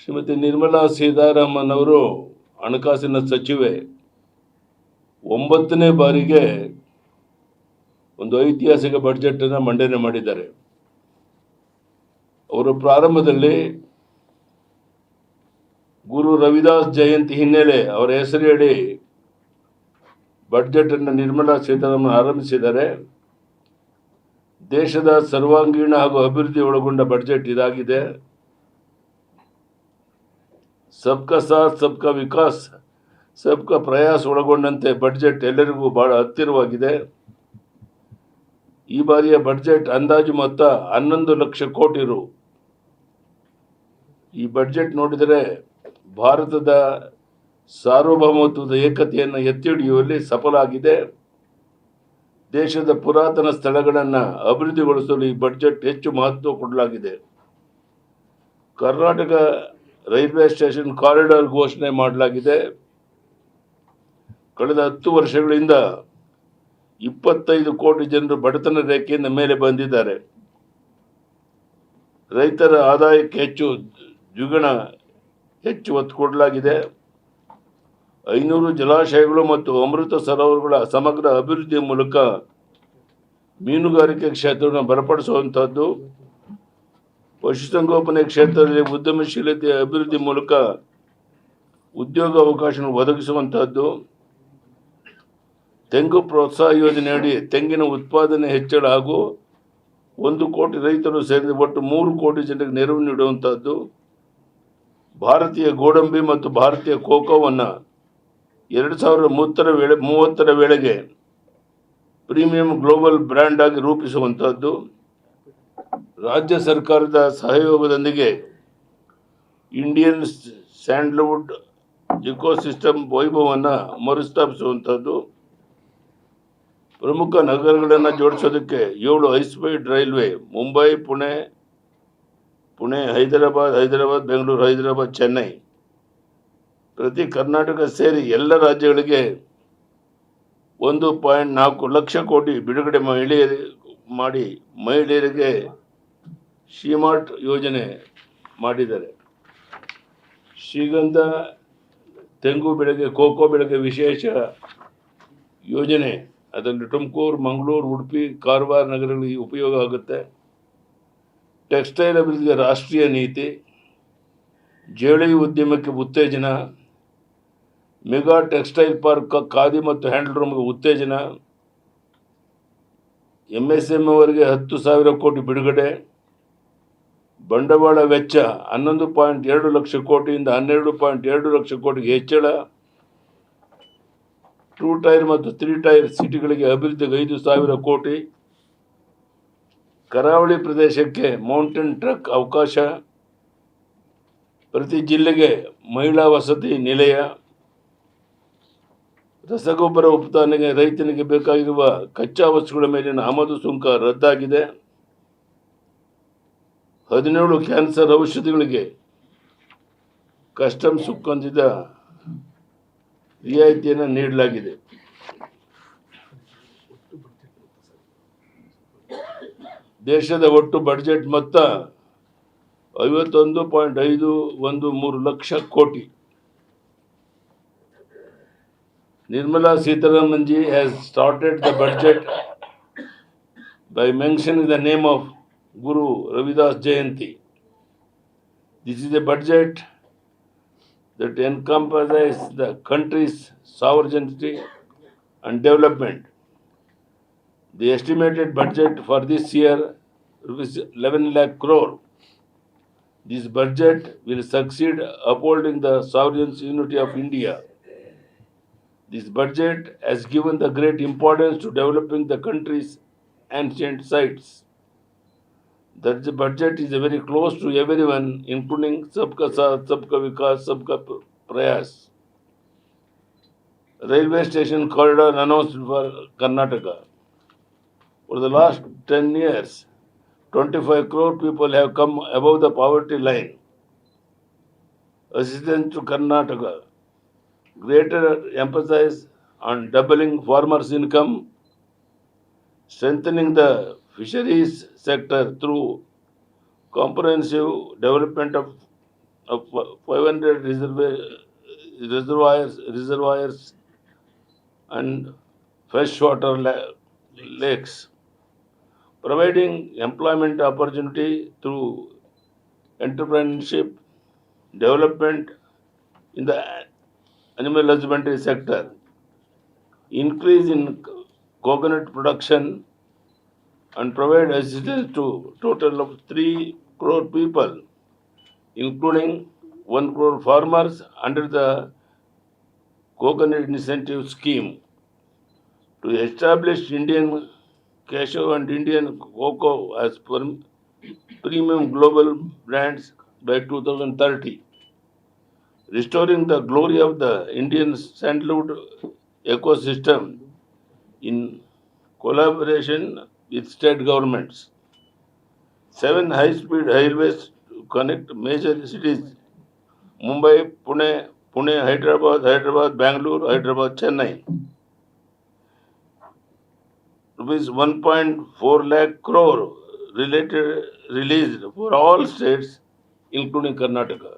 ಶ್ರೀಮತಿ ನಿರ್ಮಲಾ ಸೀತಾರಾಮನ್ ಅವರು ಹಣಕಾಸಿನ ಸಚಿವೆ 9ನೇ ಬಾರಿಗೆ ಒಂದು ಐತಿಹಾಸಿಕ ಬಜೆಟ್ ಅನ್ನು ಮಂಡನೆ ಮಾಡಿದ್ದಾರೆ. ಅವರು ಪ್ರಾರಂಭದಲ್ಲಿ ಗುರು ರವಿದಾಸ್ ಜಯಂತಿ ಹಿನ್ನೆಲೆ ಅವರ ಹೆಸರಡಿ ಬಜೆಟ್ ಅನ್ನು ನಿರ್ಮಲಾ ಸೀತಾರಾಮನ್ ಆರಂಭಿಸಿದ್ದಾರೆ. ದೇಶದ ಸರ್ವಾಂಗೀಣ ಹಾಗೂ ಅಭಿವೃದ್ಧಿ ಒಳಗೊಂಡ ಬಜೆಟ್ ಇದಾಗಿದೆ. ಸಬ್ಕಾ ಸಾಥ್ ಸಬ್ಕಾ ವಿಕಾಸ್ ಸಬ್ಕಾ ಪ್ರಯಾಸ್ ಒಳಗೊಂಡಂತೆ ಬಜೆಟ್ ಎಲ್ಲರಿಗೂ ಬಹಳ ಹತ್ತಿರವಾಗಿದೆ. ಈ ಬಾರಿಯ ಬಜೆಟ್ ಅಂದಾಜು ಮೊತ್ತ 11 ಲಕ್ಷ ಕೋಟಿ ರು. ಈ ಬಜೆಟ್ ನೋಡಿದರೆ ಭಾರತದ ಸಾರ್ವಭೌಮತ್ವದ ಏಕತೆಯನ್ನು ಎತ್ತಿ ಹಿಡಿಯುವಲ್ಲಿ ಸಫಲ ಆಗಿದೆ. ದೇಶದ ಪುರಾತನ ಸ್ಥಳಗಳನ್ನು ಅಭಿವೃದ್ಧಿಗೊಳಿಸಲು ಈ ಬಜೆಟ್ ಹೆಚ್ಚು ಮಹತ್ವ ಕೊಡಲಾಗಿದೆ. ಕರ್ನಾಟಕ ರೈಲ್ವೆ ಸ್ಟೇಷನ್ ಕಾರಿಡಾರ್ ಘೋಷಣೆ ಮಾಡಲಾಗಿದೆ. ಕಳೆದ 10 ವರ್ಷಗಳಿಂದ 25 ಕೋಟಿ ಜನರು ಬಡತನ ರೇಖೆಯಿಂದ ಮೇಲೆ ಬಂದಿದ್ದಾರೆ. ರೈತರ ಆದಾಯಕ್ಕೆ ದ್ವಿಗುಣ ಹೆಚ್ಚು ಒತ್ತು ಕೊಡಲಾಗಿದೆ. 500 ಜಲಾಶಯಗಳು ಮತ್ತು ಅಮೃತ ಸರೋವರಗಳ ಸಮಗ್ರ ಅಭಿವೃದ್ಧಿಯ ಮೂಲಕ ಮೀನುಗಾರಿಕೆ ಕ್ಷೇತ್ರವನ್ನು ಬಲಪಡಿಸುವಂತಹದ್ದು, ಪಶುಸಂಗೋಪನೆ ಕ್ಷೇತ್ರದಲ್ಲಿ ಉದ್ಯಮಶೀಲತೆಯ ಅಭಿವೃದ್ಧಿ ಮೂಲಕ ಉದ್ಯೋಗ ಅವಕಾಶ ಒದಗಿಸುವಂತಹದ್ದು, ತೆಂಗು ಪ್ರೋತ್ಸಾಹ ಯೋಜನೆಯಡಿ ತೆಂಗಿನ ಉತ್ಪಾದನೆ ಹೆಚ್ಚಳ ಹಾಗೂ 1 ಕೋಟಿ ರೈತರು ಸೇರಿದ ಒಟ್ಟು 3 ಕೋಟಿ ಜನರಿಗೆ ನೆರವು ನೀಡುವಂತಹದ್ದು, ಭಾರತೀಯ ಗೋಡಂಬಿ ಮತ್ತು ಭಾರತೀಯ ಕೋಕೋವನ್ನು 2030ರ ವೇಳೆಗೆ ಪ್ರೀಮಿಯಂ ಗ್ಲೋಬಲ್ ಬ್ರ್ಯಾಂಡ್ ಆಗಿ ರೂಪಿಸುವಂತಹದ್ದು, ರಾಜ್ಯ ಸರ್ಕಾರದ ಸಹಯೋಗದೊಂದಿಗೆ ಇಂಡಿಯನ್ ಸ್ಯಾಂಡಲ್ವುಡ್ ಇಕೋಸಿಸ್ಟಮ್ ವೈಭವವನ್ನು ಮರುಸ್ಥಾಪಿಸುವಂಥದ್ದು, ಪ್ರಮುಖ ನಗರಗಳನ್ನು ಜೋಡಿಸೋದಕ್ಕೆ 7 ಹೈಸ್ಪೀಡ್ ರೈಲ್ವೆ ಮುಂಬೈ, ಪುಣೆ, ಹೈದರಾಬಾದ್, ಬೆಂಗಳೂರು, ಹೈದರಾಬಾದ್, ಚೆನ್ನೈ ಪ್ರತಿ ಕರ್ನಾಟಕ ಸೇರಿ ಎಲ್ಲ ರಾಜ್ಯಗಳಿಗೆ 1.4 ಲಕ್ಷ ಕೋಟಿ ಬಿಡುಗಡೆ ಮಾಡಿ ಮಹಿಳೆಯರಿಗೆ ಶ್ರೀಮಾರ್ಟ್ ಯೋಜನೆ ಮಾಡಿದ್ದಾರೆ. ಶ್ರೀಗಂಧ, ತೆಂಗು ಬೆಳೆಗೆ, ಕೋಕೋ ಬೆಳೆಗೆ ವಿಶೇಷ ಯೋಜನೆ, ಅದರಲ್ಲಿ ತುಮಕೂರು, ಮಂಗಳೂರು, ಉಡುಪಿ, ಕಾರವಾರ ನಗರಗಳಿಗೆ ಉಪಯೋಗ ಆಗುತ್ತೆ. ಟೆಕ್ಸ್ಟೈಲ್ ಅಭಿವೃದ್ಧಿಗೆ ರಾಷ್ಟ್ರೀಯ ನೀತಿ, ಜವಳಿ ಉದ್ಯಮಕ್ಕೆ ಉತ್ತೇಜನ, ಮೆಗಾ ಟೆಕ್ಸ್ಟೈಲ್ ಪಾರ್ಕ್, ಖಾದಿ ಮತ್ತು ಹ್ಯಾಂಡ್ಲೂಮ್ಗೆ ಉತ್ತೇಜನ, MSME ಅವರಿಗೆ 10,000 ಕೋಟಿ ಬಿಡುಗಡೆ, ಬಂಡವಾಳ ವೆಚ್ಚ 11.2 ಲಕ್ಷ ಕೋಟಿಯಿಂದ 12.2 ಲಕ್ಷ ಕೋಟಿಗೆ ಹೆಚ್ಚಳ, 2 ಟೈರ್ ಮತ್ತು 3 ಟೈರ್ ಸಿಟಿಗಳಿಗೆ ಅಭಿವೃದ್ಧಿಗೆ 5,000 ಕೋಟಿ, ಕರಾವಳಿ ಪ್ರದೇಶಕ್ಕೆ ಮೌಂಟೇನ್ ಟ್ರಕ್ ಅವಕಾಶ, ಪ್ರತಿ ಜಿಲ್ಲೆಗೆ ಮಹಿಳಾ ವಸತಿ ನಿಲಯ, ರಸಗೊಬ್ಬರ ಉತ್ಪಾದನೆಗೆ ರೈತನಿಗೆ ಬೇಕಾಗಿರುವ ಕಚ್ಚಾ ವಸ್ತುಗಳ ಮೇಲಿನ ಆಮದು ಸುಂಕ ರದ್ದಾಗಿದೆ. 17 ಕ್ಯಾನ್ಸರ್ ಔಷಧಿಗಳಿಗೆ ಕಸ್ಟಮ್ಸ್ ಸುಂಕದಿಂದ ರಿಯಾಯಿತಿಯನ್ನು ನೀಡಲಾಗಿದೆ. ದೇಶದ ಒಟ್ಟು ಬಜೆಟ್ ಮೊತ್ತ 51.513 ಲಕ್ಷ ಕೋಟಿ. Nirmala Sitharaman ji has started the budget by mentioning the name of Guru Ravidas Jayanti. This is a budget that encompasses the country's sovereignty and development. The estimated budget for this year is 11 lakh crore. This budget will succeed upholding the sovereign unity of India. This budget has given the great importance to developing the country's ancient sites. That the budget is very close to everyone, including Sabka Saath, Sabka Vikas, Sabka Prayas. Railway station corridor announced for Karnataka. For the last 10 years, 25 crore people have come above the poverty line. Assistance to Karnataka. Greater emphasis on doubling farmers' income, strengthening the fisheries sector through comprehensive development of 500 reservoirs and freshwater lakes, providing employment opportunity through entrepreneurship, development in the animal husbandry sector, increase in coconut production, and provide assistance to total of 3 crore people, including 1 crore farmers under the coconut incentive scheme to establish Indian cashew and Indian cocoa as premium global brands by 2030, restoring the glory of the Indian sandalwood ecosystem in collaboration with state governments. 7 high-speed highways to connect major cities Mumbai, Pune, Hyderabad, Bangalore, Hyderabad, Chennai. Rupees 1.4 lakh crore released for all states, including Karnataka.